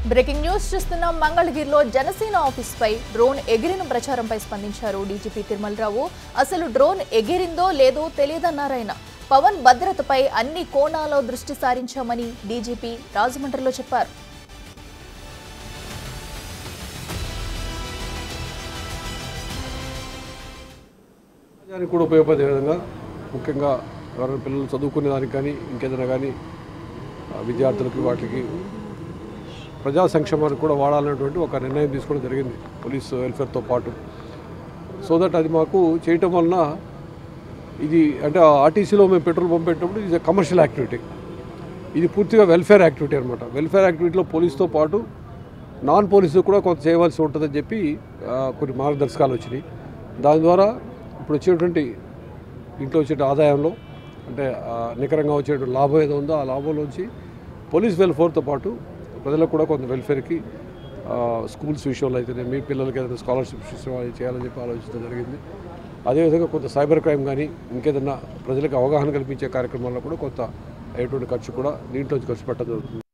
Breaking news చూస్తున్నాం. మంగళగిరిలో Janasena office పై drone ఎగిరిన ప్రచారంపై స్పందించారు డీజీపీ తిరుమలరావు. అసలు డ్రోన్ ఎగిరిందో లేదో తెలియదన్నారాయన. పవన్ భద్రతపై అన్ని కోణాల్లో దృష్టి సారించామని డీజీపీ రాజమండ్రిలో చెప్పారు. కూడా ఉపయోగపడే విధంగా ముఖ్యంగా ఎవరైనా పిల్లలు చదువుకునే దానికి కానీ ఇంకేదైనా కానీ విద్యార్థులకి వాటికి ప్రజా సంక్షేమానికి కూడా వాడాలనేటువంటి ఒక నిర్ణయం తీసుకోవడం జరిగింది పోలీస్ వెల్ఫేర్తో పాటు. సో దట్ అది మాకు చేయటం వలన ఇది అంటే ఆర్టీసీలో మేము పెట్రోల్ పంపేటప్పుడు ఇది కమర్షియల్ యాక్టివిటీ, ఇది పూర్తిగా వెల్ఫేర్ యాక్టివిటీ అనమాట. వెల్ఫేర్ యాక్టివిటీలో పోలీస్తో పాటు నాన్ పోలీసు కూడా కొంత చేయవలసి ఉంటుందని చెప్పి కొన్ని మార్గదర్శకాలు వచ్చినాయి. దాని ద్వారా ఇప్పుడు వచ్చేటువంటి ఇంట్లో వచ్చే ఆదాయంలో అంటే నికరంగా వచ్చేటువంటి లాభం ఏదో ఉందో ఆ లాభంలోంచి పోలీస్ వెల్ఫేర్తో పాటు ప్రజలకు కూడా కొంత వెల్ఫేర్కి స్కూల్స్ విషయంలో అయితే మీ పిల్లలకి ఏదైనా స్కాలర్షిప్స్ విషయం చేయాలని చెప్పి ఆలోచించడం జరిగింది. అదేవిధంగా కొంత సైబర్ క్రైమ్ కానీ ఇంకేదన్నా ప్రజలకు అవగాహన కల్పించే కార్యక్రమాల్లో కూడా కొంత అయ్యేటువంటి ఖర్చు కూడా దీంట్లోంచి ఖర్చు పెట్టడం జరుగుతుంది.